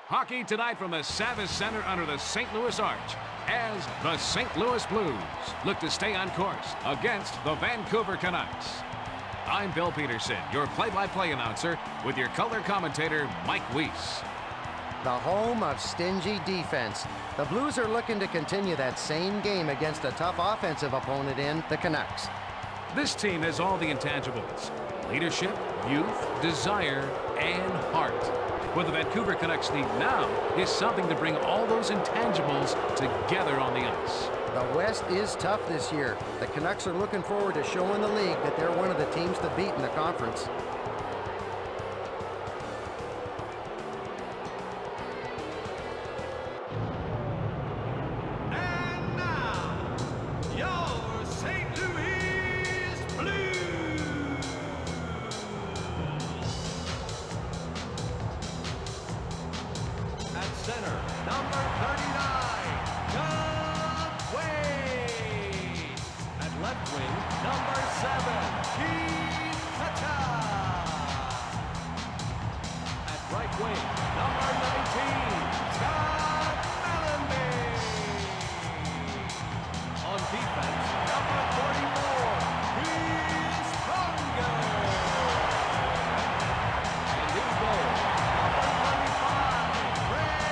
Hockey tonight from the Savvis Center under the St. Louis Arch as the St. Louis Blues look to stay on course against the Vancouver Canucks. I'm Bill Peterson, your play-by-play announcer, with your color commentator, Mike Weiss. The home of stingy defense. The Blues are looking to continue that same game against a tough offensive opponent in the Canucks. This team has all the intangibles: leadership, youth, desire, and heart. What the Vancouver Canucks need now is something to bring all those intangibles together on the ice. The West is tough this year. The Canucks are looking forward to showing the league that they're one of the teams to beat in the conference. And now, your St. Louis Blues. At center, number 39, Doug Wade. At left wing, number 7, Keith Kachuk. At right wing, number 19, Scott Mellanby. On defense, number 44, Chris Pronger. And in goal, number 25, Brent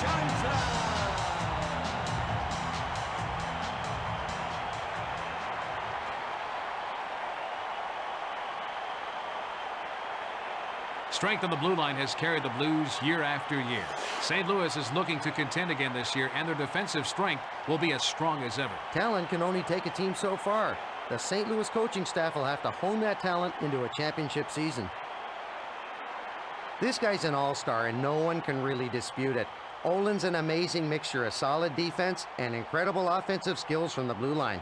Johnson. Strength on the blue line has carried the Blues year after year. St. Louis is looking to contend again this year, and their defensive strength will be as strong as ever. Talent can only take a team so far. The St. Louis coaching staff will have to hone that talent into a championship season. This guy's an all-star, and no one can really dispute it. Olin's an amazing mixture of solid defense and incredible offensive skills from the blue line.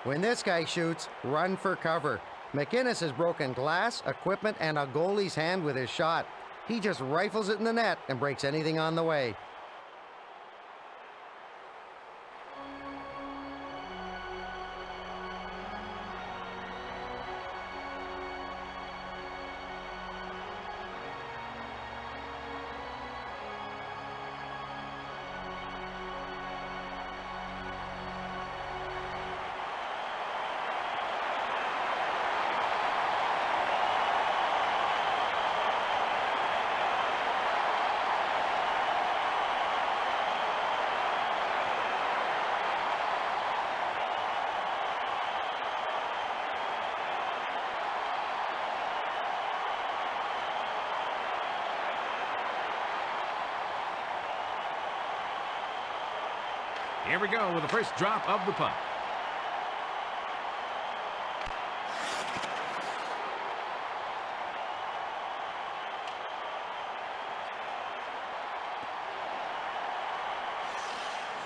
When this guy shoots, run for cover. McInnes has broken glass, equipment, and a goalie's hand with his shot. He just rifles it in the net and breaks anything on the way. Here we go with the first drop of the puck.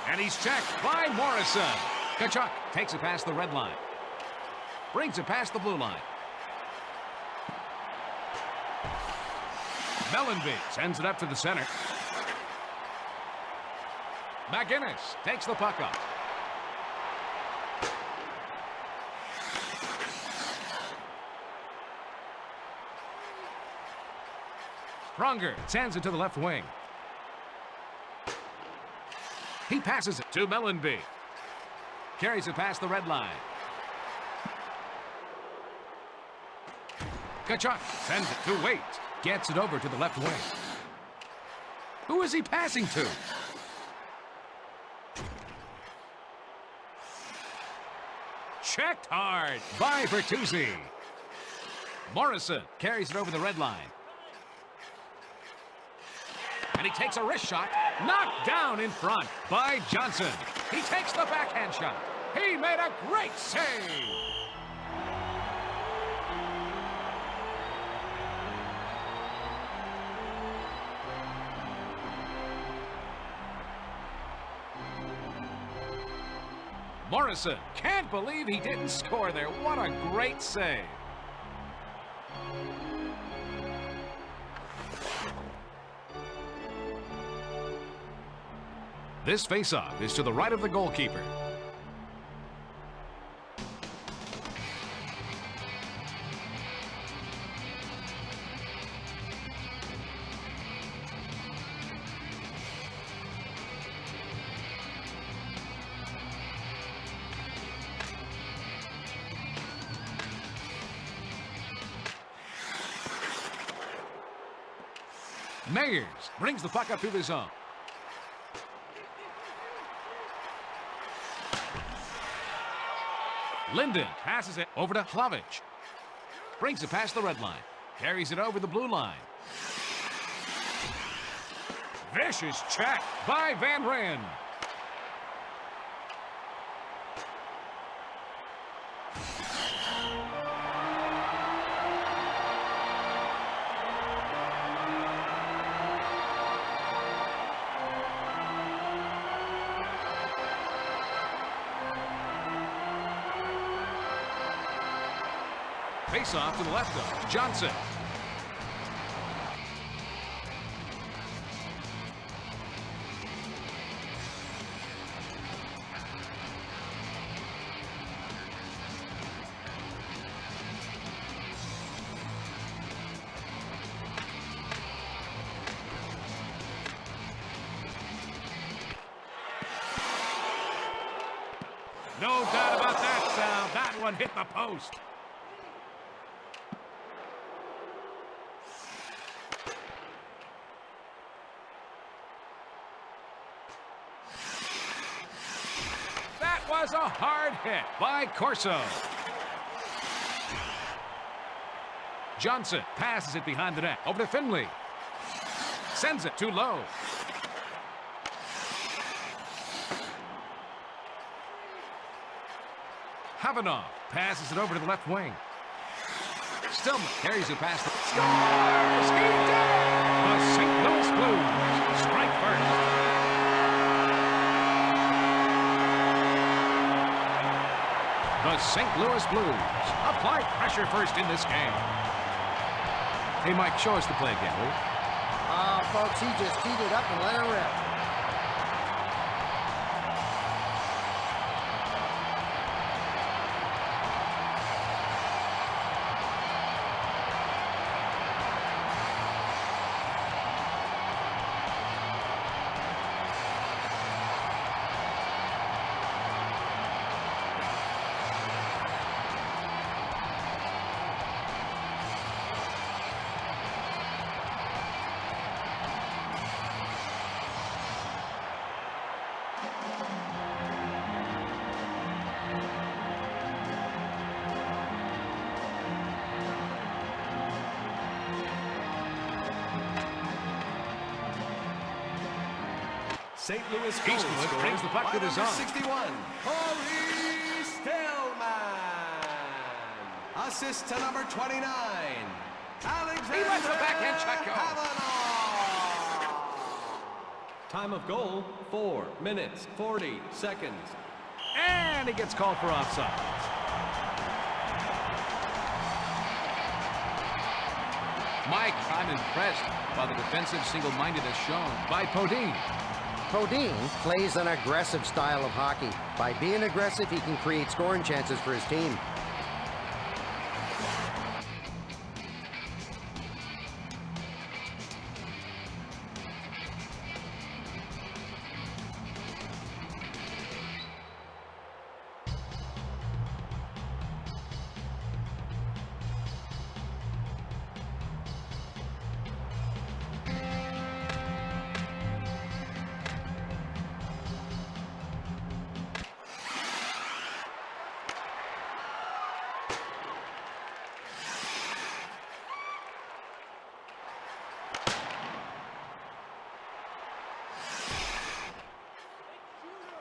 And he's checked by Morrison. Kachuk takes it past the red line. Brings it past the blue line. Mellanby sends it up to the center. McInnes takes the puck up. Pronger sends it to the left wing. He passes it to Mellanby. Carries it past the red line. Kachuk sends it to Waite. Gets it over to the left wing. Who is he passing to? Checked hard by Bertuzzi. Morrison carries it over the red line. And he takes a wrist shot, knocked down in front by Johnson. He takes the backhand shot. He made a great save. Morrison can't believe he didn't score there. What a great save. This faceoff is to the right of the goalkeeper. Mayers brings the puck up through the zone. Linden passes it over to Plavich. Brings it past the red line. Carries it over the blue line. Vicious check by Van Ryn. Face off to the left of Johnson. No doubt about that, Sal. That one hit the post. That was a hard hit by Corso. Johnson passes it behind the net. Over to Finley. Sends it too low. Havanov passes it over to the left wing. Stillman carries it past the... Scores! He did it! The St. Louis Blues strike first. The St. Louis Blues apply pressure first in this game. Hey, Mike, show us the play again, will you? Folks, he just teed it up and let her rip. St. Louis Eastwood brings the puck to the zone. 61, Corey Stillman. Assist to number 29, Alexander. He lets the backhand check go. Time of goal, 4 minutes, 40 seconds. And he gets called for offside. Mike, I'm impressed by the defensive single-mindedness shown by Podine. Podine plays an aggressive style of hockey. By being aggressive, he can create scoring chances for his team.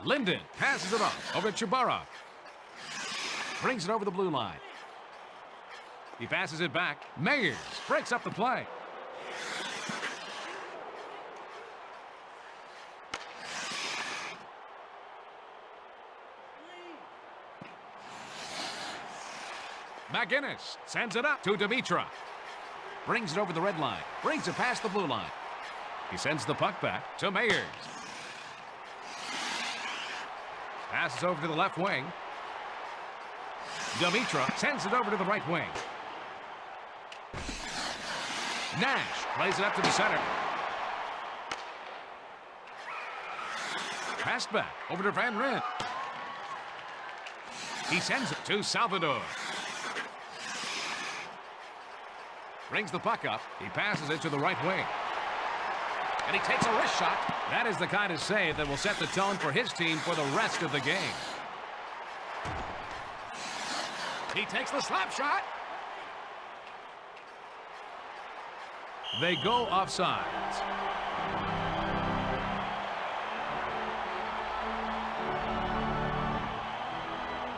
Linden passes it off over to Chubarov. Brings it over the blue line. He passes it back. Mayers breaks up the play. McGinnis sends it up to Dimitra. Brings it over the red line. Brings it past the blue line. He sends the puck back to Mayers. Passes over to the left wing. Dimitra sends it over to the right wing. Nash plays it up to the center. Passed back over to Van Ryn. He sends it to Salvador. Brings the puck up. He passes it to the right wing. And he takes a wrist shot. That is the kind of save that will set the tone for his team for the rest of the game. He takes the slap shot. They go offsides.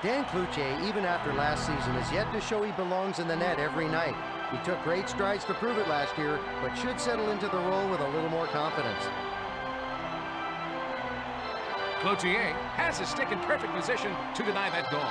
Dan Cloutier, even after last season, has yet to show he belongs in the net every night. He took great strides to prove it last year, but should settle into the role with a little more confidence. Cloutier has his stick in perfect position to deny that goal.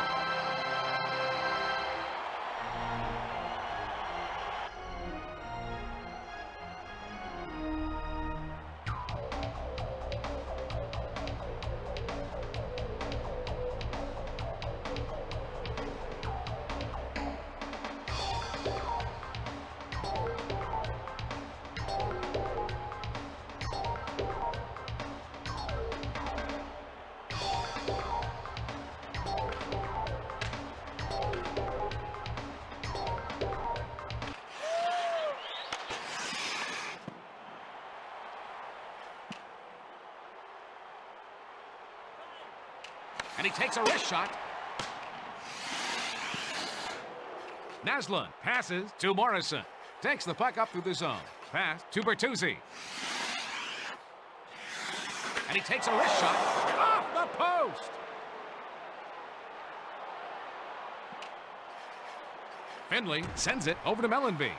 And he takes a wrist shot. Naslund passes to Morrison. Takes the puck up through the zone. Pass to Bertuzzi. And he takes a wrist shot off the post. Finley sends it over to Mellenby.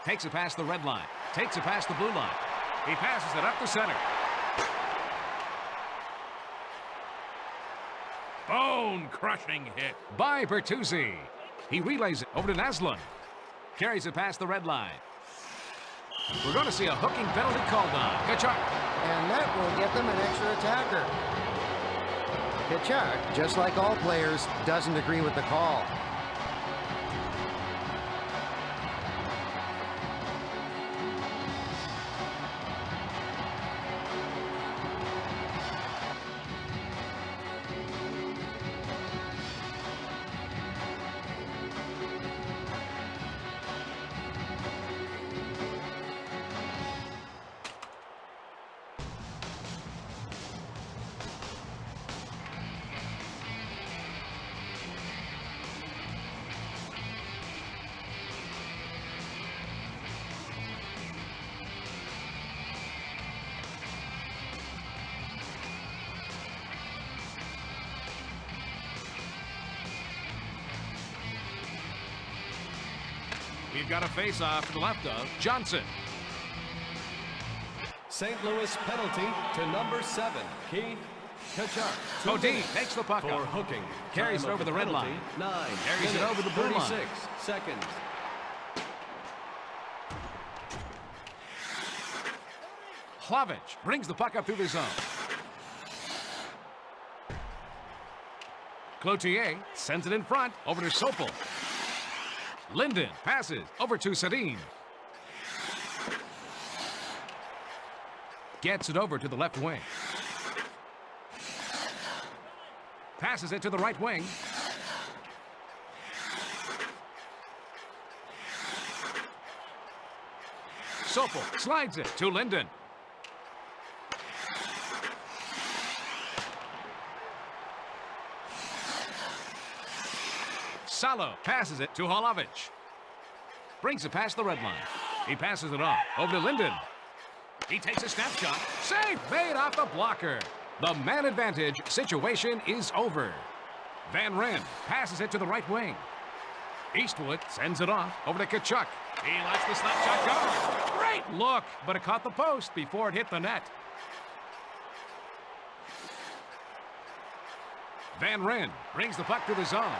Takes it past the red line. Takes it past the blue line. He passes it up the center. Bone-crushing hit by Bertuzzi. He relays it over to Naslund. Carries it past the red line. We're going to see a hooking penalty called on. Kachuk. And that will get them an extra attacker. Kachuk, just like all players, doesn't agree with the call. We've got a face-off to the left of Johnson. St. Louis penalty to number 7, Keith Kachuk. Bodine takes the puck For up. hooking. Carries it Time over of the red penalty, line. 9 Carries it minutes, over the blue line. 36 seconds. Hlavich brings the puck up through the zone. Cloutier sends it in front over to Sopel. Linden passes over to Sedin. Gets it over to the left wing. Passes it to the right wing. Sopel slides it to Linden. Salo passes it to Hlavich. Brings it past the red line. He passes it off over to Linden. He takes a snapshot. Save made off the blocker. The man advantage situation is over. Van Ryn passes it to the right wing. Eastwood sends it off over to Kachuk. He lets the snapshot go. Great look, but it caught the post before it hit the net. Van Ryn brings the puck to the zone.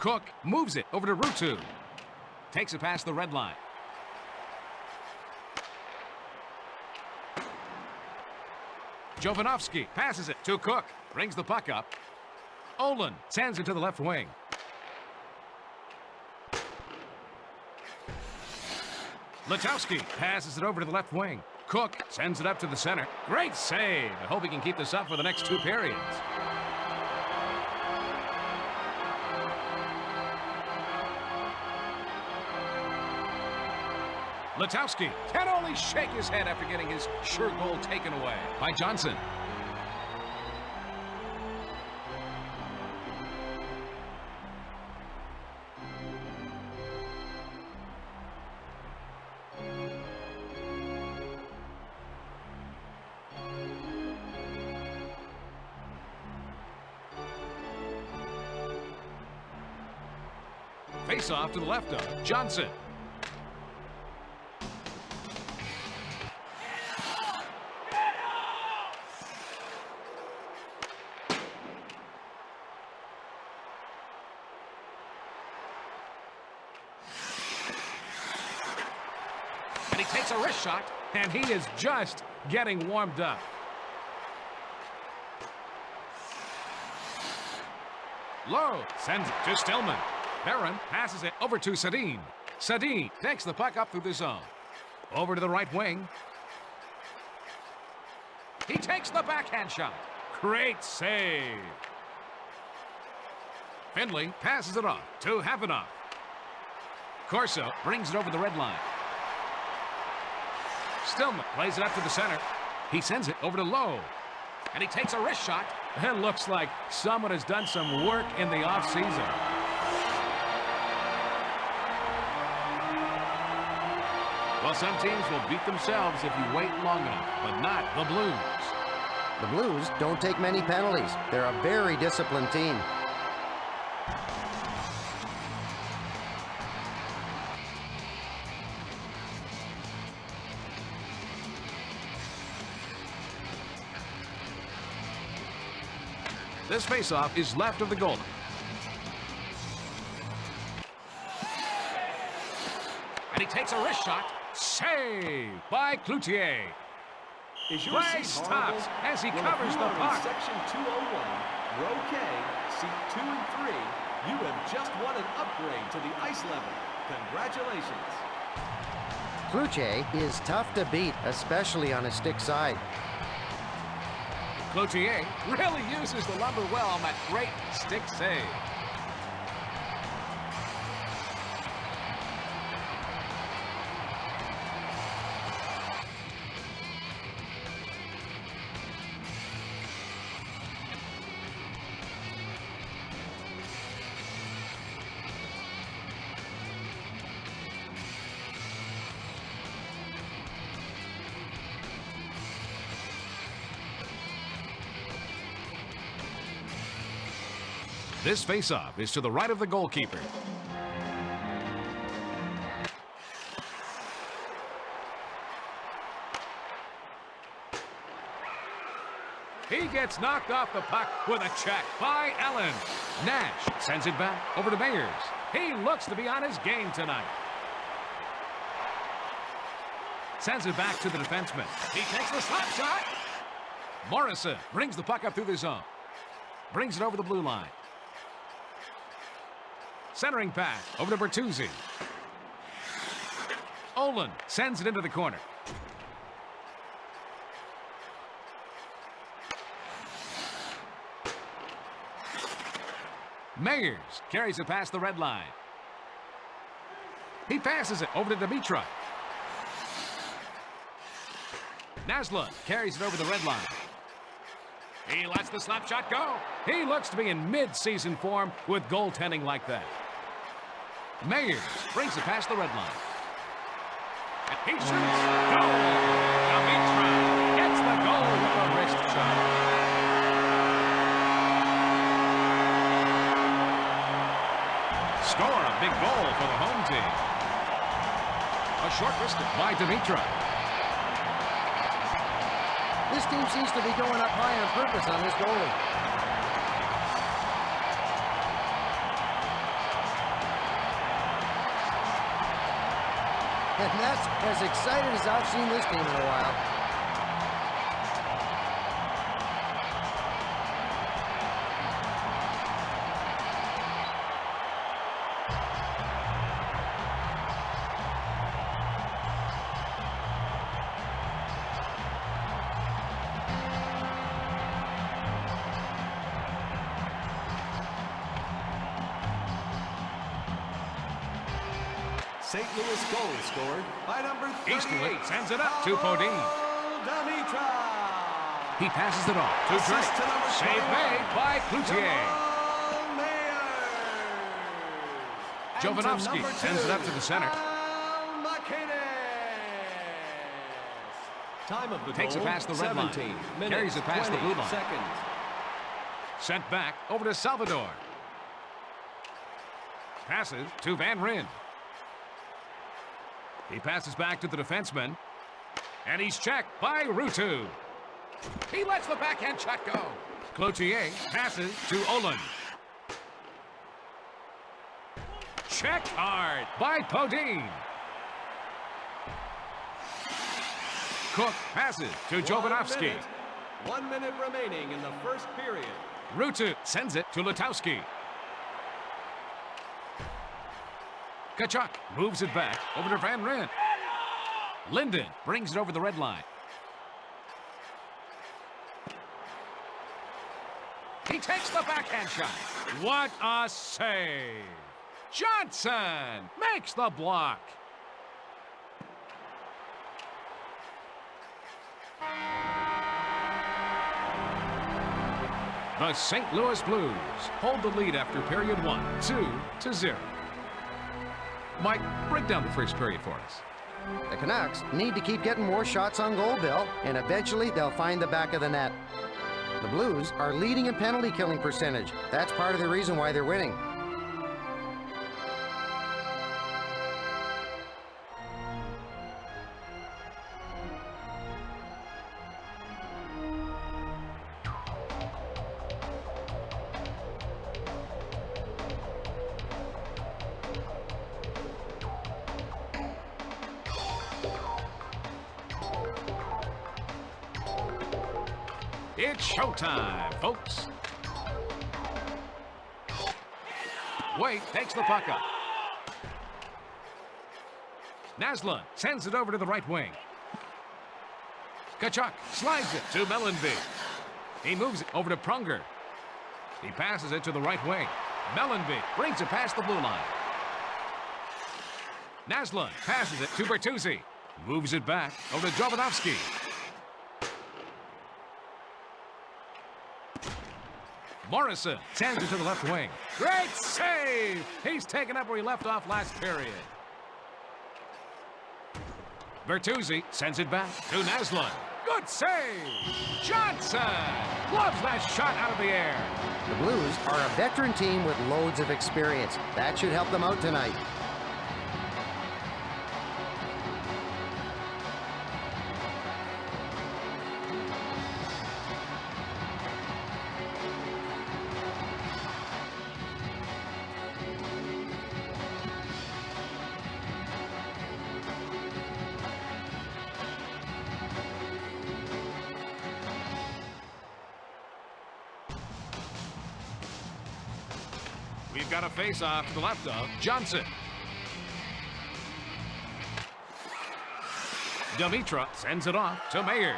Cook moves it over to Ruutu. Takes it past the red line. Jovanovski passes it to Cook. Brings the puck up. Olin sends it to the left wing. Letowski passes it over to the left wing. Cook sends it up to the center. Great save. I hope he can keep this up for the next 2 periods. Letowski can only shake his head after getting his sure goal taken away by Johnson. Face off to the left of Johnson. And he takes a wrist shot, and he is just getting warmed up. Lowe sends it to Stillman. Barron passes it over to Sedin. Sedin takes the puck up through the zone. Over to the right wing. He takes the backhand shot. Great save. Finley passes it off to Havanoff. Corso brings it over the red line. Stillman plays it up to the center. He sends it over to Lowe. And he takes a wrist shot. It looks like someone has done some work in the offseason. Well, some teams will beat themselves if you wait long enough, but not the Blues. The Blues don't take many penalties. They're a very disciplined team. This faceoff is left of the goal. And he takes a wrist shot. Save by Cloutier. Play stops as he covers the puck. Section 201, row K, seat 2 and 3, you have just won an upgrade to the ice level. Congratulations. Cloutier is tough to beat, especially on a stick side. Cloutier really uses the lumber well on that great stick save. This faceoff is to the right of the goalkeeper. He gets knocked off the puck with a check by Allen. Nash sends it back over to Mayers. He looks to be on his game tonight. Sends it back to the defenseman. He takes the slap shot. Morrison brings the puck up through the zone. Brings it over the blue line. Centering pass over to Bertuzzi. Olin sends it into the corner. Mayers carries it past the red line. He passes it over to Dimitra. Naslund carries it over the red line. He lets the slap shot go. He looks to be in mid-season form with goaltending like that. Mayers brings it past the red line. And he shoots. Goal! Dimitra gets the goal with a wrist shot. Score a big goal for the home team. A short wristed by Dimitra. This team seems to be going up high on purpose on this goalie. And that's as excited as I've seen this team in a while. St. Louis goal scored by number 38. Easterly sends it up to Podine. Demitra. He passes it off to Assist to number Drake. Save 21. made by Cloutier. Jovanovski sends it up to the center. Time of the Takes it goal, past the red line. 17 minutes, Carries it past the blue line. seconds. Sent back over to Salvador. Passes to Van Ryn. He passes back to the defenseman. And he's checked by Ruutu. He lets the backhand shot go. Cloutier passes to Olin. Checked hard by Podine. Cook passes to Jovanovski. 1 minute remaining in the first period. Ruutu sends it to Letowski. Kachuk moves it back over to Van Ryn. Linden brings it over the red line. He takes the backhand shot. What a save! Johnson makes the block. The St. Louis Blues hold the lead after period 1, 2-0. Mike, break down the first period for us. The Canucks need to keep getting more shots on goal, Bill, and eventually they'll find the back of the net. The Blues are leading in penalty killing percentage. That's part of the reason why they're winning. It's showtime, folks. Wade takes the puck up. Naslund sends it over to the right wing. Kachuk slides it to Mellenby. He moves it over to Prunger. He passes it to the right wing. Mellenby brings it past the blue line. Naslund passes it to Bertuzzi. Moves it back over to Jovanovski. Morrison sends it to the left wing. Great save! He's taken up where he left off last period. Bertuzzi sends it back to Naslund. Good save! Johnson loves that shot out of the air. The Blues are a veteran team with loads of experience. That should help them out tonight. We've got a face-off to the left of Johnson. Demitra sends it off to Mayers.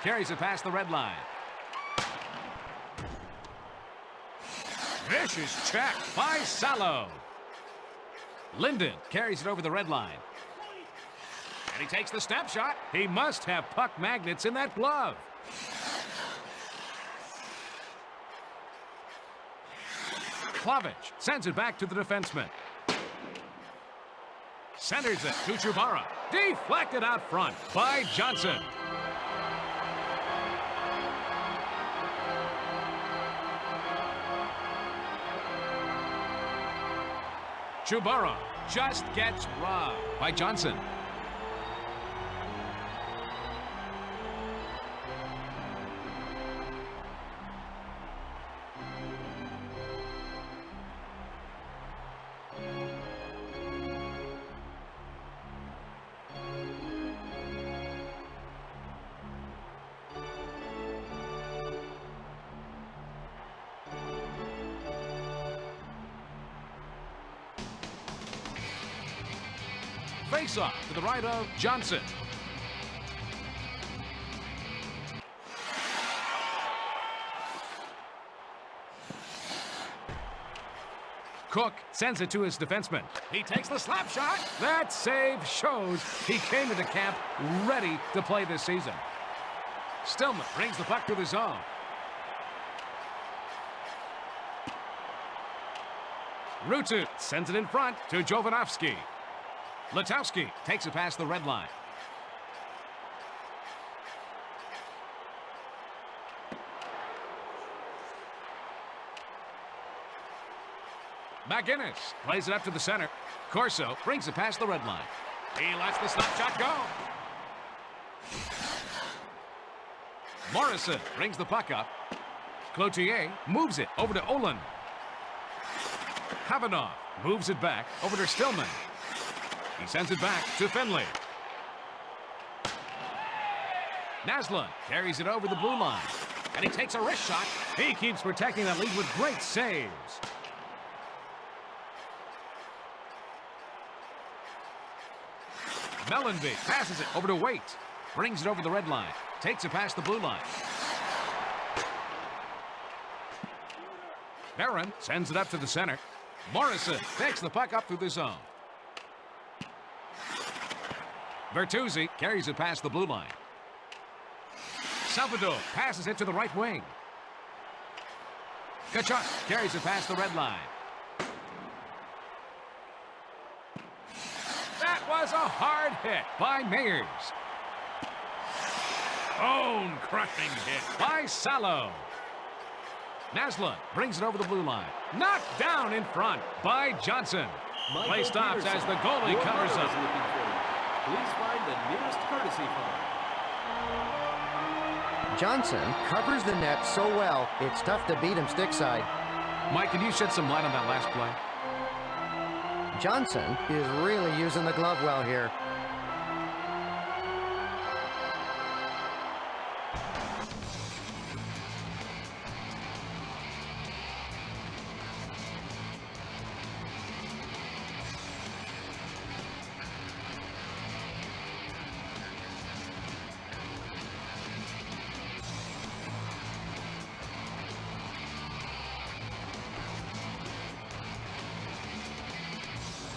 Carries it past the red line. Vicious check by Salo. Linden carries it over the red line. And he takes the snapshot. He must have puck magnets in that glove. Klavich sends it back to the defenseman. Centers it to Chubara. Deflected out front by Johnson. Chubara just gets robbed by Johnson. Face-off to the right of Johnson. Cook sends it to his defenseman. He takes the slap shot. That save shows he came into camp ready to play this season. Stillman brings the puck to the zone. Rutu sends it in front to Jovanovski. Letowski takes it past the red line. McGinnis plays it up to the center. Corso brings it past the red line. He lets the slap shot go. Morrison brings the puck up. Cloutier moves it over to Olin. Kavanaugh moves it back over to Stillman. He sends it back to Finley. Naslund carries it over the blue line. And he takes a wrist shot. He keeps protecting that lead with great saves. Mellenby passes it over to Waite. Brings it over the red line. Takes it past the blue line. Barron sends it up to the center. Morrison takes the puck up through the zone. Bertuzzi carries it past the blue line. Salvador passes it to the right wing. Kachuk carries it past the red line. That was a hard hit by Meyers. Bone-crushing hit by Salo. Naslund brings it over the blue line. Knocked down in front by Johnson. Play stops as the goalie covers up. Please find the nearest courtesy phone. Johnson covers the net so well, it's tough to beat him stick side. Mike, can you shed some light on that last play? Johnson is really using the glove well here.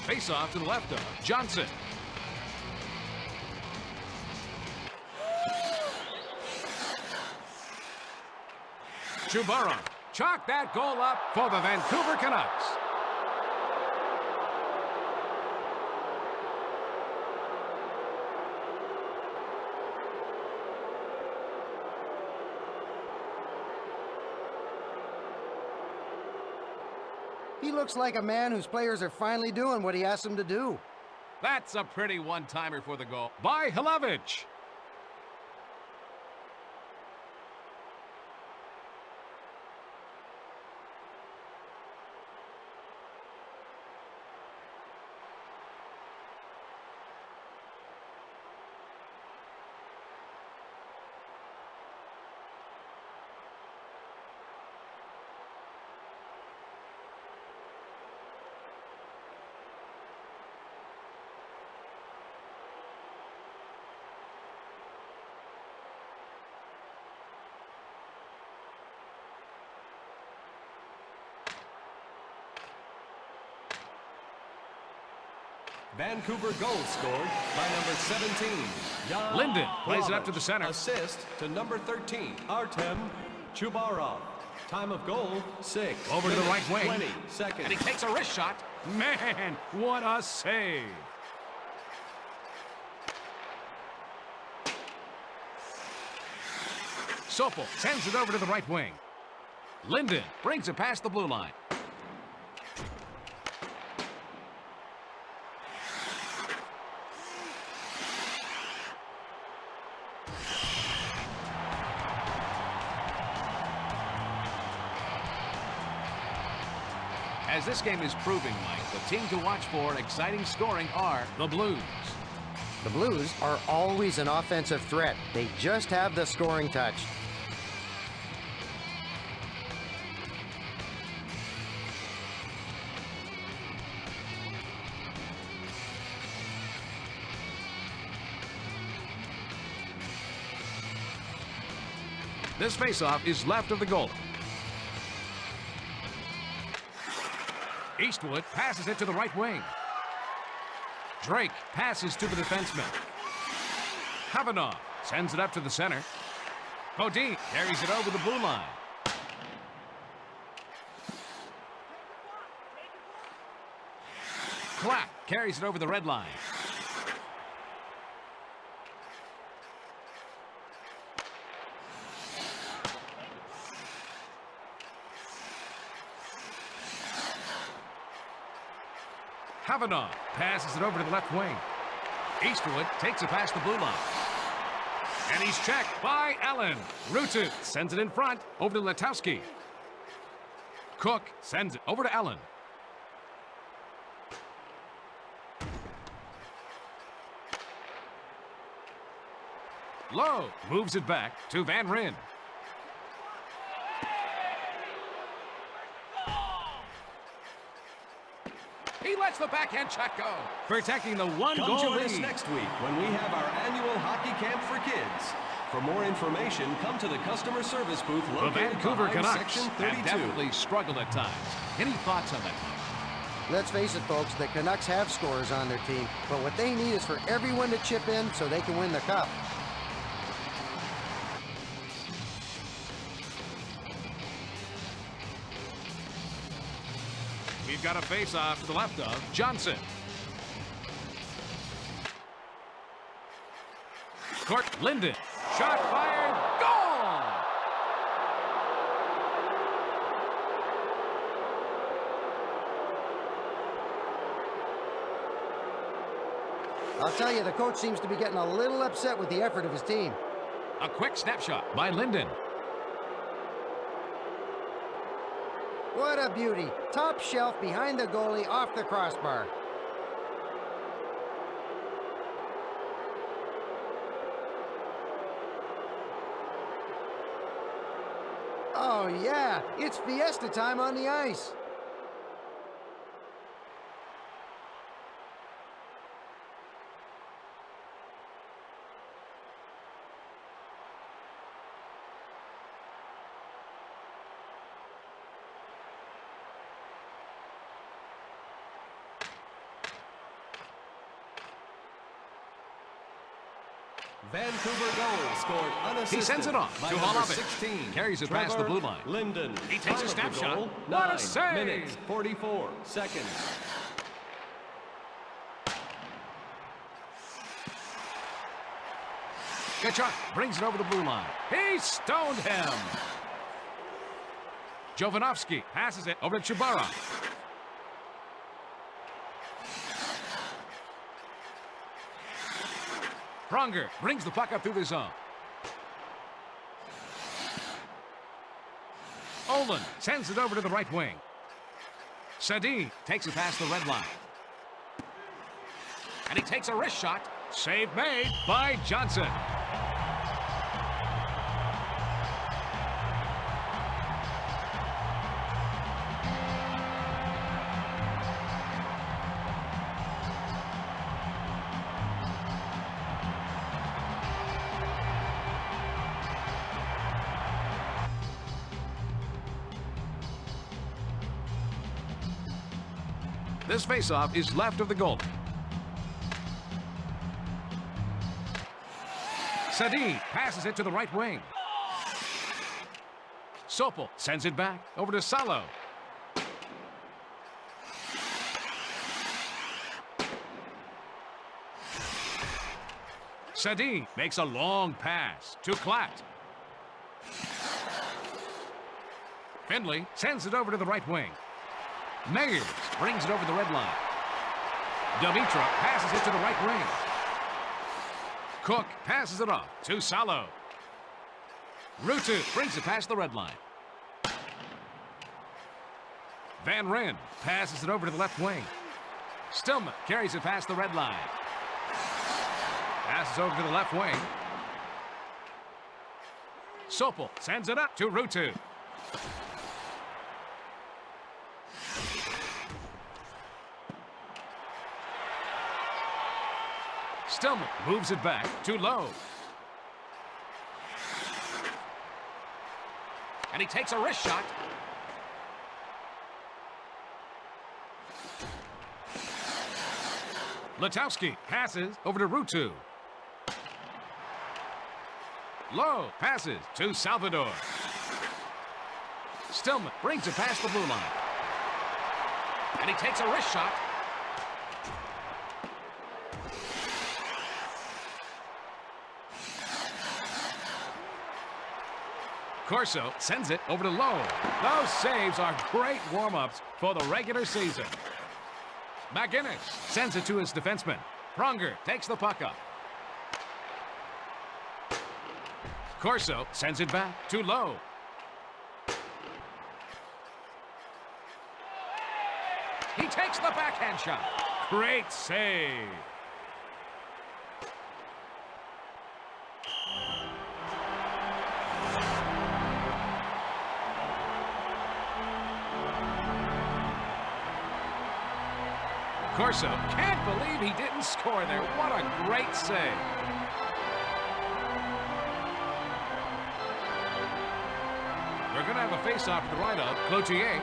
Face off to the left of Johnson. Chubarov chalked that goal up for the Vancouver Canucks. He looks like a man whose players are finally doing what he asked them to do. That's a pretty one-timer for the goal by Hilevich. Vancouver goal scored by number 17, Jan Linden plays it up to the center. Assist to number 13, Artem Chubarov. Time of goal, 6. Over to the right wing. 20 seconds. And he takes a wrist shot. Man, what a save. Sopel sends it over to the right wing. Linden brings it past the blue line. As this game is proving, Mike, the team to watch for exciting scoring are the Blues. The Blues are always an offensive threat. They just have the scoring touch. This faceoff is left of the goal. Eastwood passes it to the right wing. Drake passes to the defenseman. Kavanaugh sends it up to the center. Bodine carries it over the blue line. Clapp carries it over the red line. Kavanaugh passes it over to the left wing. Eastwood takes it past the blue line. And he's checked by Allen. Rutu sends it in front over to Letowski. Cook sends it over to Allen. Lowe moves it back to Van Ryn. He lets the backhand check go, protecting the one-goal Come join us lead. next week when we have our annual hockey camp for kids. For more information, come to the customer service booth The located Vancouver behind Canucks section have 32. definitely struggled at times. Any thoughts on that? Let's face it, folks, the Canucks have scorers on their team, but what they need is for everyone to chip in so they can win the cup. We've got a face-off to the left of Johnson. Court Linden. Shot fired. Goal! I'll tell you, the coach seems to be getting a little upset with the effort of his team. A quick snapshot by Linden. What a beauty. Top shelf behind the goalie off the crossbar. Oh yeah, it's fiesta time on the ice. Vancouver goal scored unassisted. He sends it off by to number Holovic. 16. Carries it past the blue line. Linden. He takes a Time of the snapshot. goal, What a 9 save! minutes, 44 seconds. Kachuk brings it over the blue line. He stoned him. Jovanovski passes it over to Chubara. Pronger brings the puck up through the zone. Olin sends it over to the right wing. Sadine takes it past the red line. And he takes a wrist shot. Save made by Johnson. This faceoff is left of the goal. Sadine passes it to the right wing. Sopel sends it back over to Salo. Sadine makes a long pass to Klatt. Finley sends it over to the right wing. Meyers brings it over the red line. Dimitra passes it to the right wing. Cook passes it off to Salo. Rutu brings it past the red line. Van Ryn passes it over to the left wing. Stillman carries it past the red line. Passes over to the left wing. Sopel sends it up to Rutu. Stillman moves it back to Lowe. And he takes a wrist shot. Letowski passes over to Rutu. Low passes to Salvador. Stillman brings it past the blue line. And he takes a wrist shot. Corso sends it over to Lowe. Those saves are great warm-ups for the regular season. McGinnis sends it to his defenseman. Pronger takes the puck up. Corso sends it back to Lowe. He takes the backhand shot. Great save. Corso can't believe he didn't score there. What a great save. We're going to have a face-off to the right of Cloutier.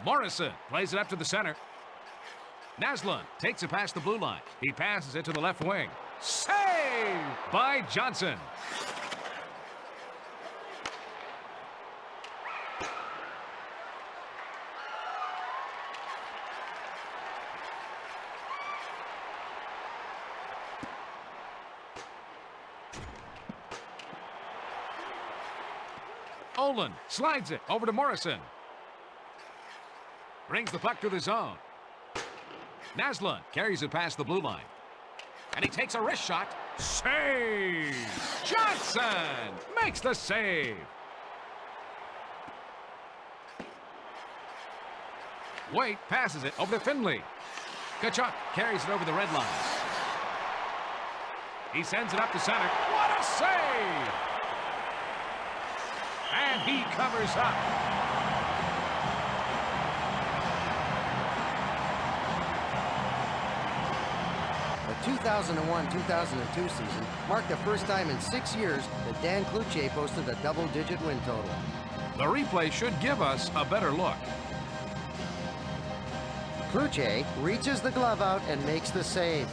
Morrison plays it up to the center. Naslund takes it past the blue line. He passes it to the left wing. Save by Johnson. Olin slides it over to Morrison. Brings the puck to the zone. Naslund carries it past the blue line. And he takes a wrist shot. Save! Johnson makes the save. Waite passes it over to Finley. Tkachuk carries it over the red line. He sends it up to center. What a save! And he covers up. The 2001-2002 season marked the first time in 6 years that Dan Cloutier posted a double-digit win total. The replay should give us a better look. Cloutier reaches the glove out and makes the save.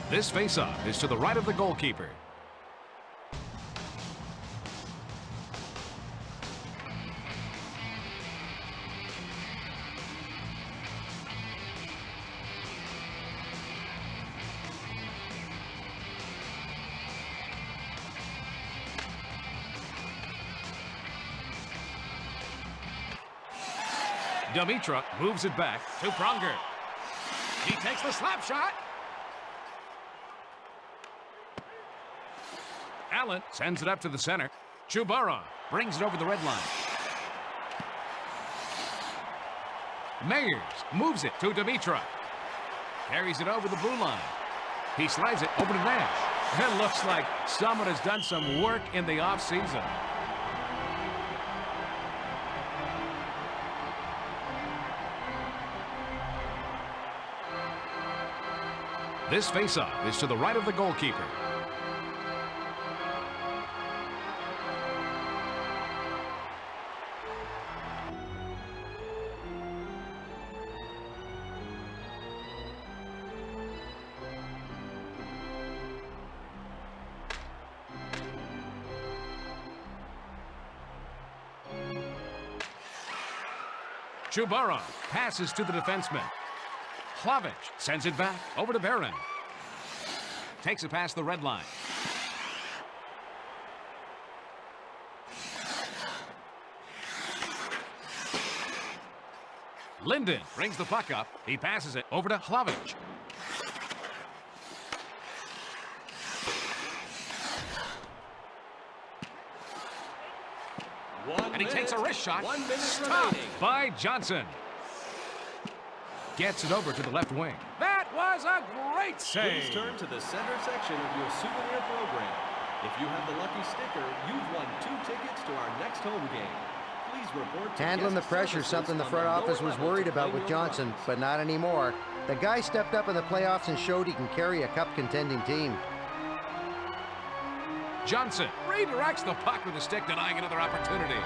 This faceoff is to the right of the goalkeeper. Dimitra moves it back to Pronger. He takes the slap shot. Allen sends it up to the center. Chubara brings it over the red line. Meyers moves it to Dimitra. Carries it over the blue line. He slides it over to Nash. It looks like someone has done some work in the offseason. This faceoff is to the right of the goalkeeper. Chubara passes to the defenseman. Hlavich sends it back over to Barron. Takes it past the red line. Linden brings the puck up. He passes it over to Hlavich. And he takes a wrist shot. 1 minute Stopped remaining. by Johnson. Gets it over to the left wing. That That was a great Please save. turn to the center section of your souvenir program. If you have the lucky sticker, you've won 2 tickets to our next home game. Please report to Handling the guest pressure, services something the on front office lower was level worried to about claim with your Johnson, prize. but not anymore. The guy stepped up in the playoffs and showed he can carry a cup contending team. Johnson redirects the puck with the stick, denying another opportunity.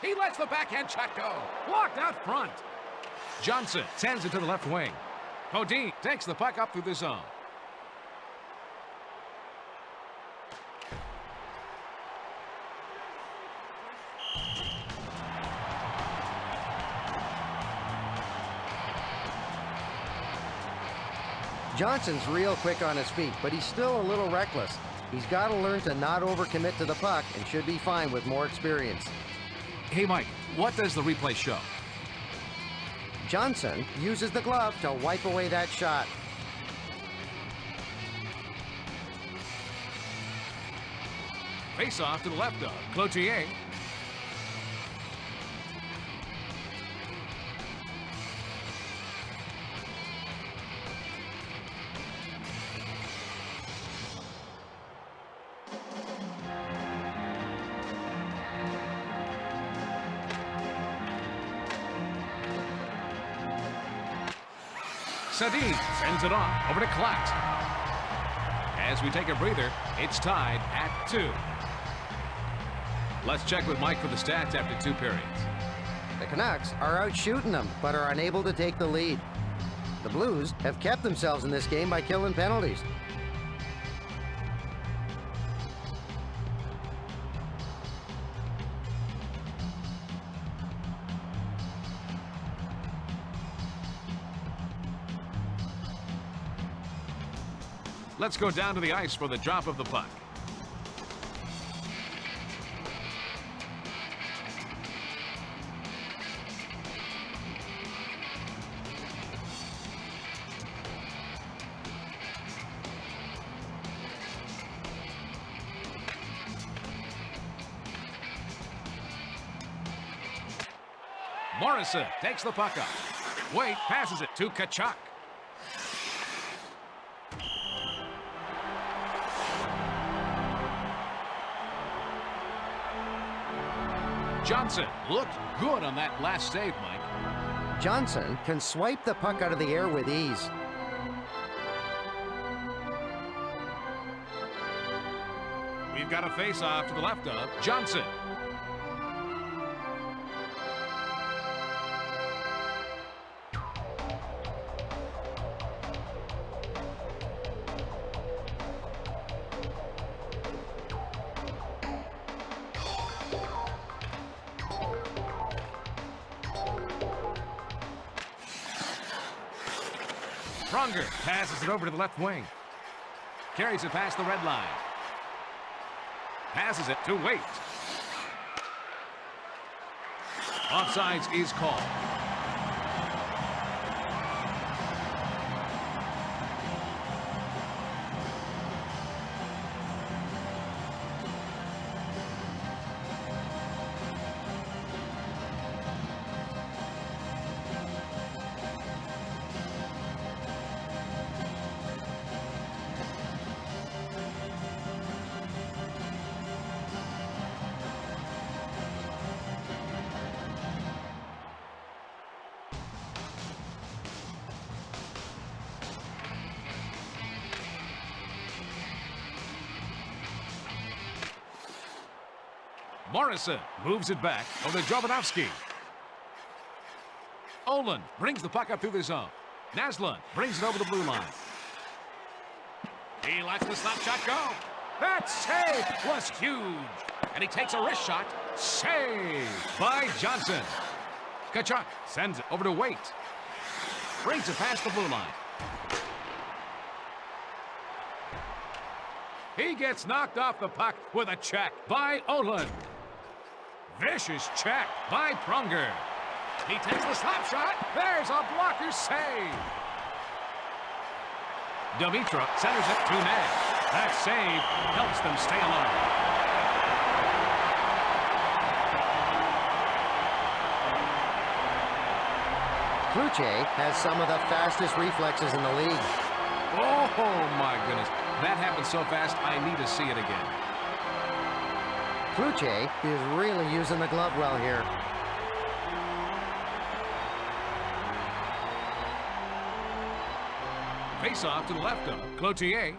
He lets the backhand shot go. Blocked out front. Johnson sends it to the left wing. Bodine takes the puck up through the zone. Johnson's real quick on his feet, but he's still a little reckless. He's got to learn to not overcommit to the puck and should be fine with more experience. Hey, Mike, what does the replay show? Johnson uses the glove to wipe away that shot. Face off to the left of Cloutier. Sadine sends it off over to Klatt. As we take a breather, it's tied at 2. Let's check with Mike for the stats after 2 periods. The Canucks are out shooting them, but are unable to take the lead. The Blues have kept themselves in this game by killing penalties. Let's go down to the ice for the drop of the puck. Morrison takes the puck up. Wait, passes it to Tkachuk. Johnson looked good on that last save, Mike. Johnson can swipe the puck out of the air with ease. We've got a face-off to the left of Johnson. Pronger passes it over to the left wing. Carries it past the red line. Passes it to Waite. Offsides is called. Morrison moves it back over to Jovanovski. Olin brings the puck up through the zone. Naslund brings it over the blue line. He lets the slap shot go. That save was huge. And he takes a wrist shot. Save by Johnson. Kachuk sends it over to Waite. Brings it past the blue line. He gets knocked off the puck with a check by Olin. Vicious check by Pronger. He takes the slap shot. There's a blocker save. Dimitra centers it to Nash. That save helps them stay alive. Cloutier has some of the fastest reflexes in the league. Oh, my goodness. That happened so fast, I need to see it again. Cloutier is really using the glove well here. Face off to the left of Cloutier.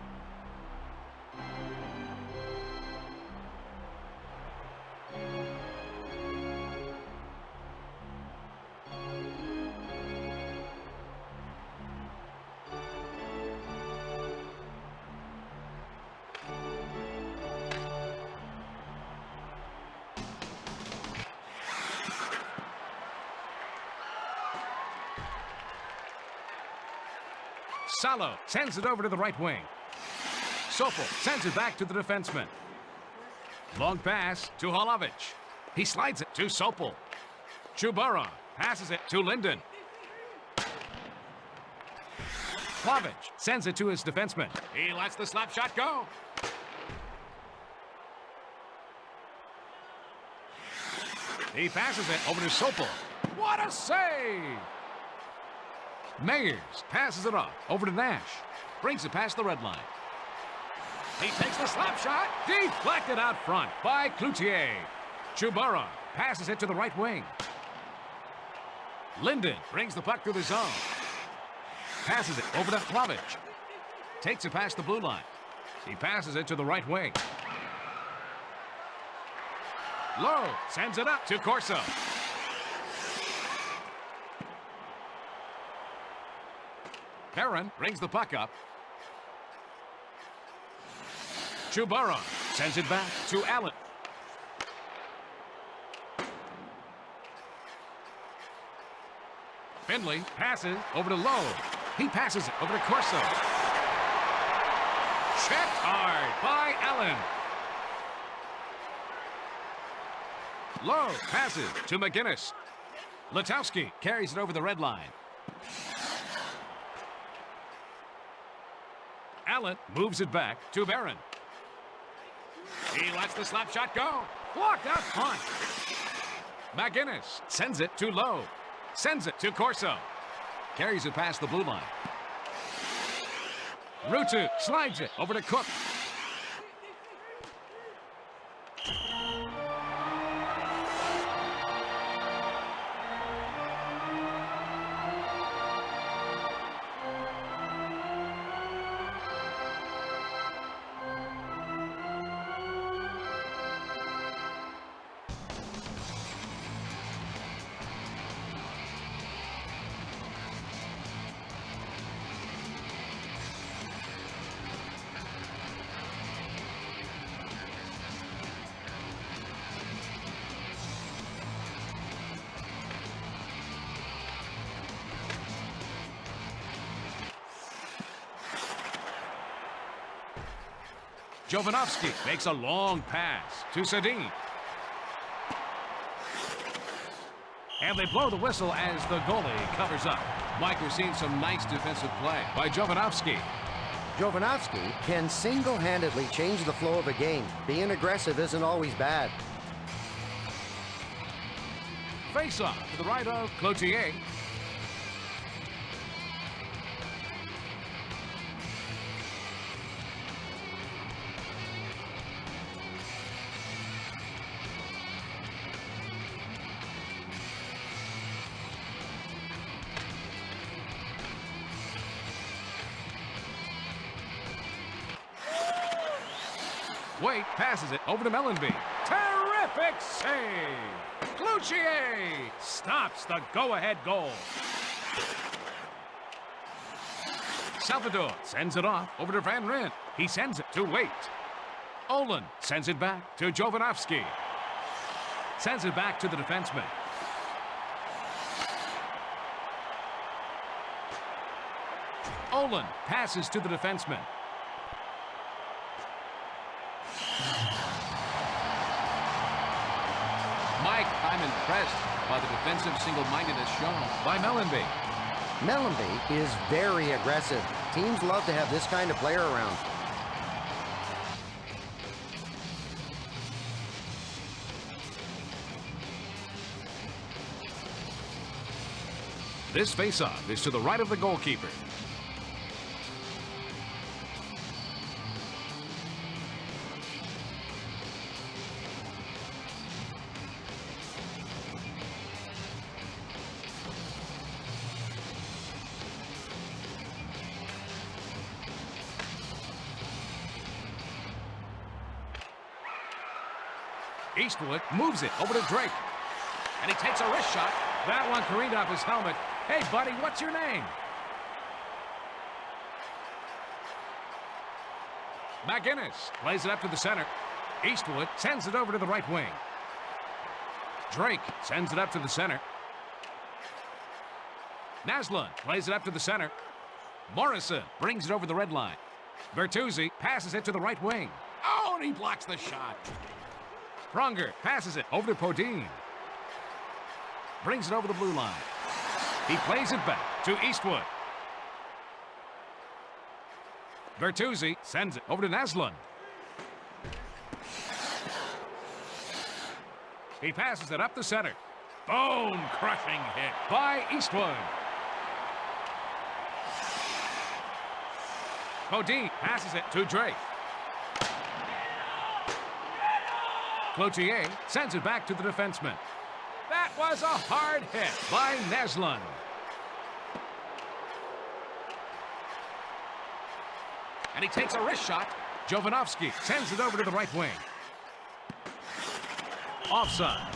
Salo sends it over to the right wing. Sopel sends it back to the defenseman. Long pass to Holovich. He slides it to Sopel. Chubara passes it to Linden. Plavich sends it to his defenseman. He lets the slap shot go. He passes it over to Sopel. What a save! Meyers passes it off over to Nash. Brings it past the red line. He takes the slap shot. Deflected out front by Cloutier. Chubara passes it to the right wing. Linden brings the puck through the zone. Passes it over to Plavich. Takes it past the blue line. He passes it to the right wing. Lowe sends it up to Corso. Perrin brings the puck up. Chubara sends it back to Allen. Finley passes over to Lowe. He passes it over to Corso. Checked hard by Allen. Lowe passes to McGinnis. Letowski carries it over the red line. Allen moves it back to Barron. He lets the slap shot go. Blocked out front. McGinnis sends it to Lowe. Sends it to Corso. Carries it past the blue line. Rutu slides it over to Cook. Jovanovski makes a long pass to Sedin. And they blow the whistle as the goalie covers up. Mike, we're seeing some nice defensive play by Jovanovski. Jovanovski can single-handedly change the flow of a game. Being aggressive isn't always bad. Face-off to the right of Cloutier. Waite passes it over to Mellenby. Terrific save! Cloutier stops the go-ahead goal. Salvador sends it off over to Van Ryn. He sends it to Waite. Olin sends it back to Jovanovski. Sends it back to the defenseman. Olin passes to the defenseman. Mike, I'm impressed by the defensive single-mindedness shown by Mellenby. Mellenby is very aggressive. Teams love to have this kind of player around. This face-off is to the right of the goalkeeper. Eastwood moves it over to Drake. And he takes a wrist shot. That one careened off his helmet. Hey, buddy, what's your name? McGinnis plays it up to the center. Eastwood sends it over to the right wing. Drake sends it up to the center. Naslund plays it up to the center. Morrison brings it over the red line. Bertuzzi passes it to the right wing. Oh, and he blocks the shot. Pronger passes it over to Podine. Brings it over the blue line. He plays it back to Eastwood. Bertuzzi sends it over to Naslund. He passes it up the center. Bone-crushing hit by Eastwood. Podine passes it to Drake. Cloutier sends it back to the defenseman. That was a hard hit by Naslund. And he takes a wrist shot. Jovanovski sends it over to the right wing. Offsides.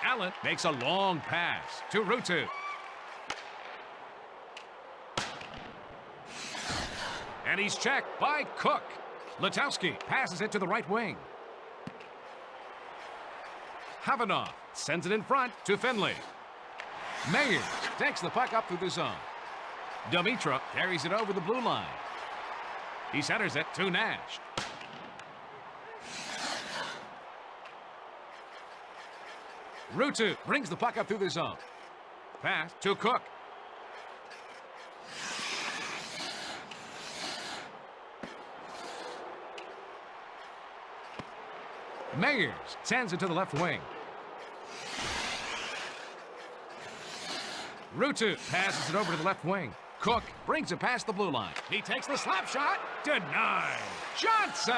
Allen makes a long pass to Ruutu. And he's checked by Cook. Letowski passes it to the right wing. Havanov sends it in front to Finley. Meyers takes the puck up through the zone. Dimitra carries it over the blue line. He centers it to Nash. Ruutu brings the puck up through the zone. Pass to Cook. Meyers sends it to the left wing. Ruutu passes it over to the left wing. Cook brings it past the blue line. He takes the slap shot. Denied. Johnson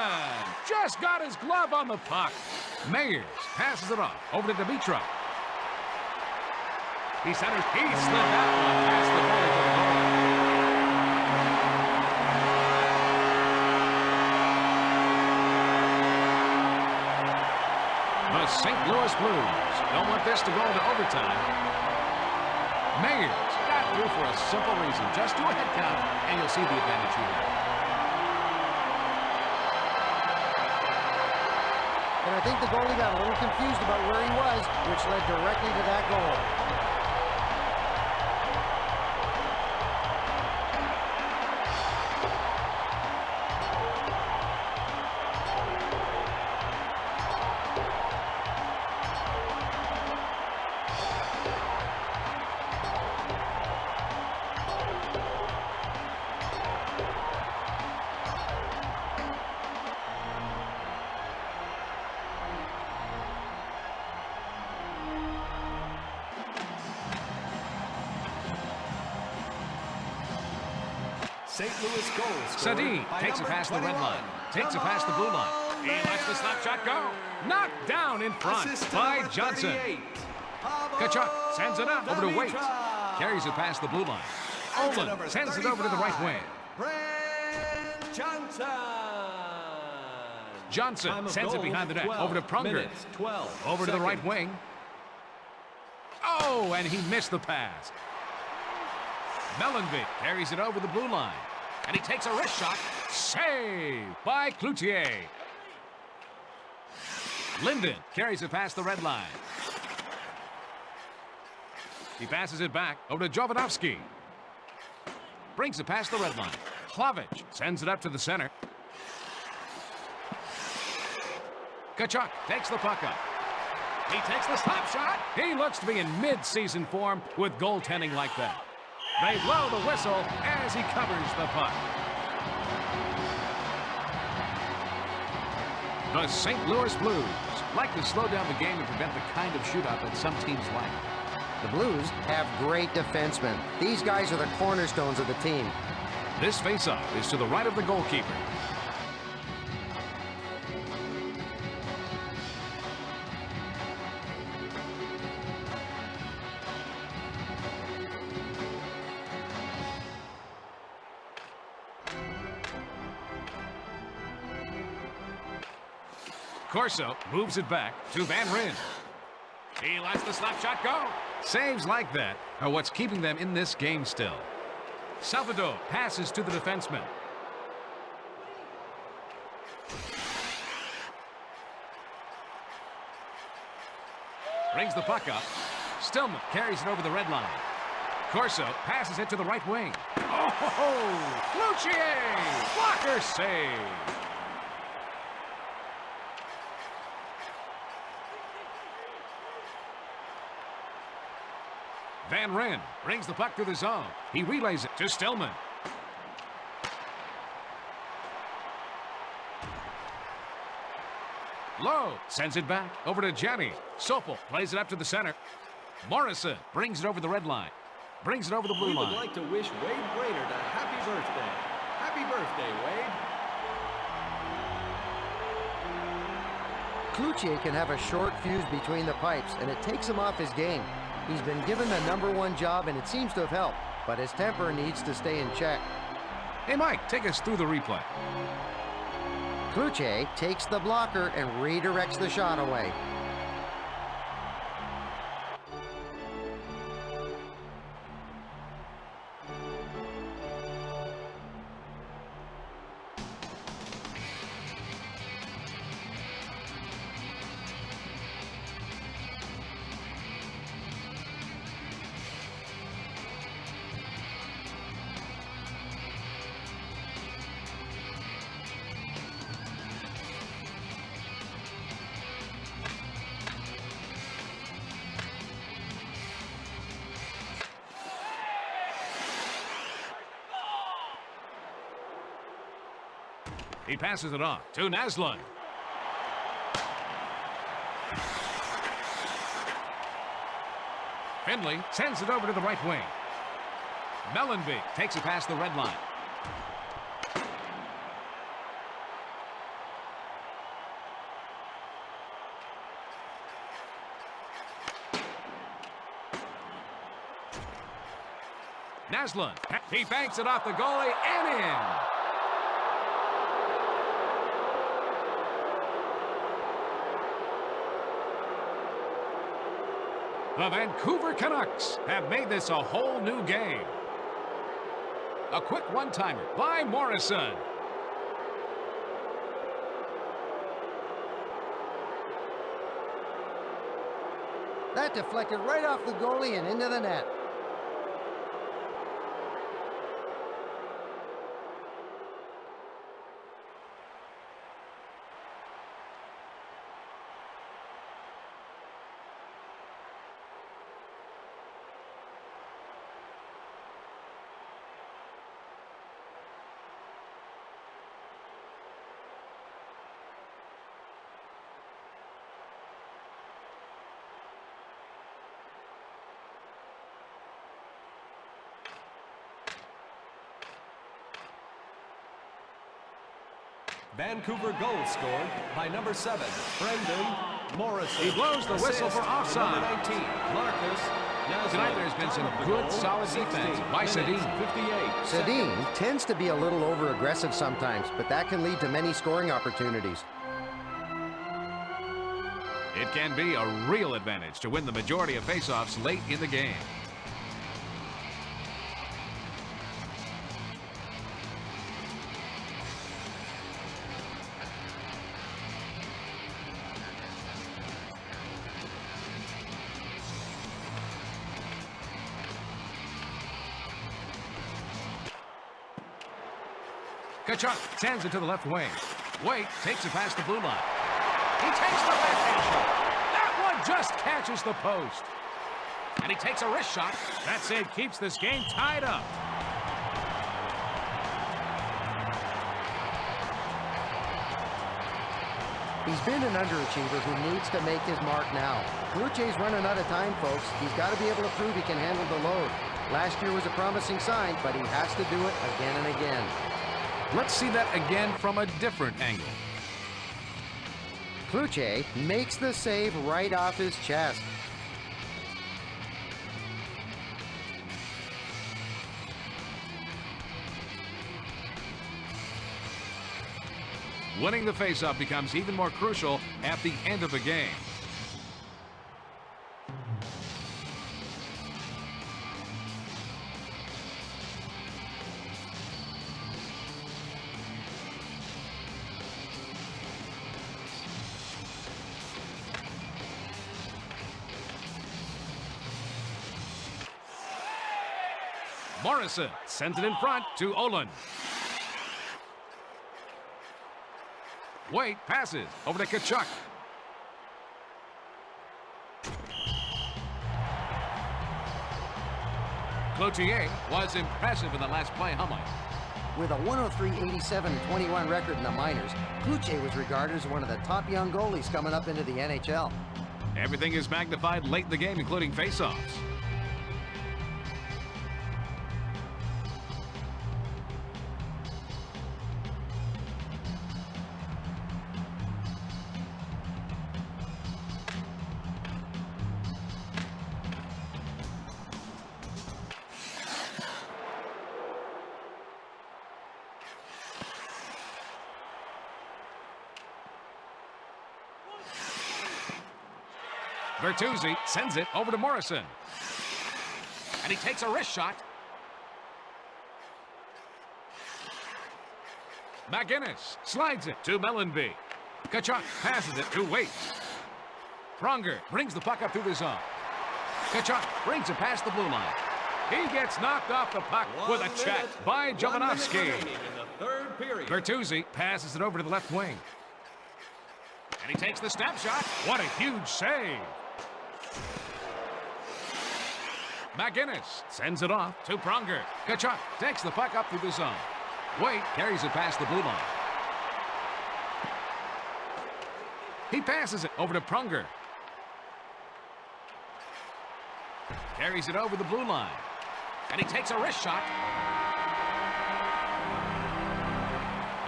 just got his glove on the puck. Meyers passes it off over to Dimitra. He centers. He slid that one past the goalie for the goal. The St. Louis Blues don't want this to go into overtime. Meyers got through for a simple reason. Just do a head count, and you'll see the advantage you have. And I think the goalie got a little confused about where he was, which led directly to that goal. St. Louis goal scored Sadi by takes it number past the red 21. line. Takes it past the blue line. He lets the slap shot go. Knocked down in front Assist to by number Johnson. 38. Kachuk sends it up over to Waite. Pavlovich. Carries it past the blue line. And to Olin number sends it over to the right 35, wing. Brand Johnson. Johnson Time of sends it goal, behind the net. 12 Over to Prunger. minutes, 12 Over to the right seconds. wing. Oh, and he missed the pass. Mellenby carries it over the blue line. And he takes a wrist shot. Saved by Cloutier. Linden carries it past the red line. He passes it back over to Jovanovski. Brings it past the red line. Klavich sends it up to the center. Kachuk takes the puck up. He takes the slap shot. He looks to be in mid-season form with goaltending like that. They blow the whistle as he covers the puck. The St. Louis Blues like to slow down the game and prevent the kind of shootout that some teams like. The Blues have great defensemen. These guys are the cornerstones of the team. This faceoff is to the right of the goalkeeper. Corso moves it back to Van Ryn. He lets the slap shot go. Saves like that are what's keeping them in this game still. Salvador passes to the defenseman. Brings the puck up. Stillman carries it over the red line. Corso passes it to the right wing. Oh, Cloutier! Blocker save. Van Ryn brings the puck to the zone. He relays it to Stillman. Lowe sends it back over to Jenny. Sopel plays it up to the center. Morrison brings it over the red line. Brings it over the blue We would line. like to wish Wade Brainerd a happy birthday. Happy birthday, Wade. Cloutier can have a short fuse between the pipes, and it takes him off his game. He's been given the #1 job, and it seems to have helped, but his temper needs to stay in check. Hey, Mike, take us through the replay. Cloutier takes the blocker and redirects the shot away. He passes it on to Naslund. Finley sends it over to the right wing. Mellenby takes it past the red line. Naslund, he banks it off the goalie and in. The Vancouver Canucks have made this a whole new game. A quick one-timer by Morrison. That deflected right off the goalie and into the net. Vancouver goal scored by number 7, Brendan Morrison. He blows the whistle for offside. Number 19, Marcus. Tonight there's been some good, solid defense by Sedin. 58. Sedin tends to be a little over-aggressive sometimes, but that can lead to many scoring opportunities. It can be a real advantage to win the majority of faceoffs late in the game. Kachuk sends it to the left wing. Waite takes it past the blue line. He takes the backhand shot. That one just catches the post. And he takes a wrist shot. That save keeps this game tied up. He's been an underachiever who needs to make his mark now. Cloutier's running out of time, folks. He's got to be able to prove he can handle the load. Last year was a promising sign, but he has to do it again and again. Let's see that again from a different angle. Cloutier makes the save right off his chest. Winning the faceoff becomes even more crucial at the end of the game. Morrison sends it in front to Olin. Waite passes over to Kachuk. Cloutier was impressive in the last play. How much? With a 103-87-21 record in the minors, Cloutier was regarded as one of the top young goalies coming up into the NHL. Everything is magnified late in the game, including faceoffs. Bertuzzi sends it over to Morrison. And he takes a wrist shot. McGinnis slides it to Mellenby. Kachuk passes it to Waite. Pronger brings the puck up through the zone. Kachuk brings it past the blue line. He gets knocked off the puck with a check by Jovanovski. Bertuzzi passes it over to the left wing. And he takes the step shot. What a huge save. McGinnis sends it off to Pronger. Kachuk takes the puck up through the zone. Waite carries it past the blue line. He passes it over to Pronger. Carries it over the blue line. And he takes a wrist shot.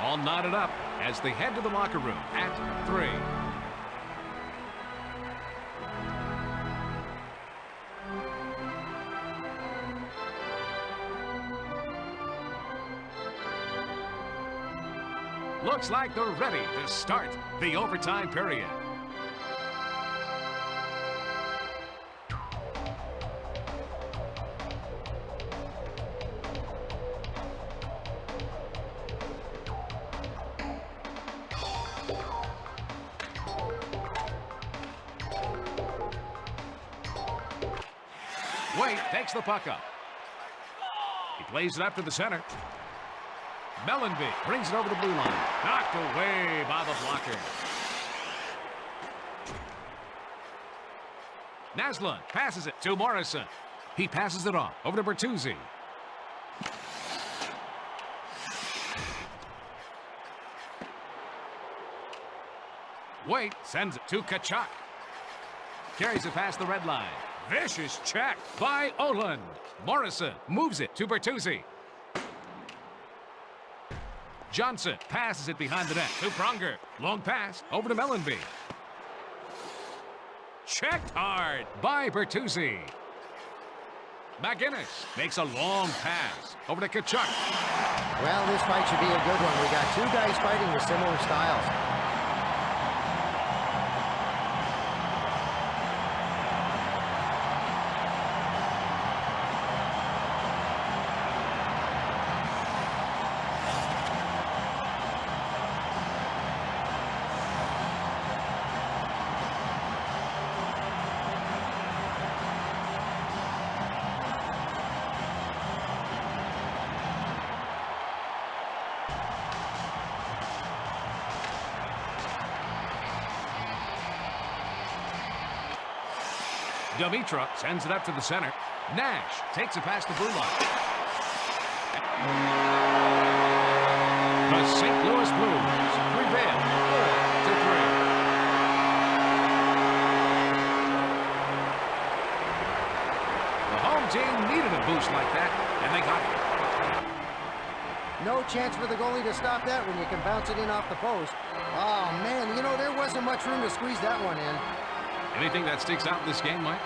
All knotted up as they head to the locker room at 3. Looks like they're ready to start the overtime period. Waite takes the puck up. He plays it up to the center. Mellenby brings it over the blue line. Knocked away by the blocker. Naslund passes it to Morrison. He passes it off over to Bertuzzi. Waite sends it to Kachuk. Carries it past the red line. Vicious check by Olin. Morrison moves it to Bertuzzi. Johnson passes it behind the net to Pronger. Long pass over to Mellenby. Checked hard by Bertuzzi. McGinnis makes a long pass over to Kachuk. Well, this fight should be a good one. We got two guys fighting with similar styles. Demitra sends it up to the center. Nash takes it past the blue line. The St. Louis Blues prevail 4-3. The home team needed a boost like that, and they got it. No chance for the goalie to stop that when you can bounce it in off the post. Oh, man, you know, there wasn't much room to squeeze that one in. Anything that sticks out in this game, Mike?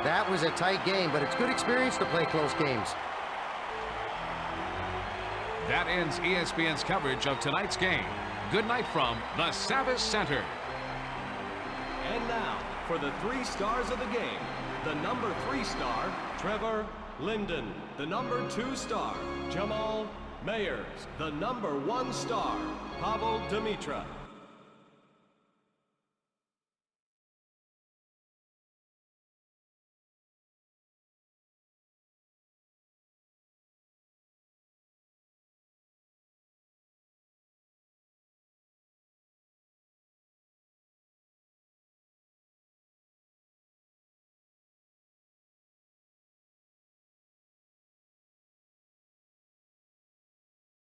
That was a tight game, but it's good experience to play close games. That ends ESPN's coverage of tonight's game. Good night from the Savvis Center. And now, for the 3 stars of the game, the number 3 star, Trevor Linden. The number 2 star, Jamal Mayers. The number 1 star, Pavel Demitra.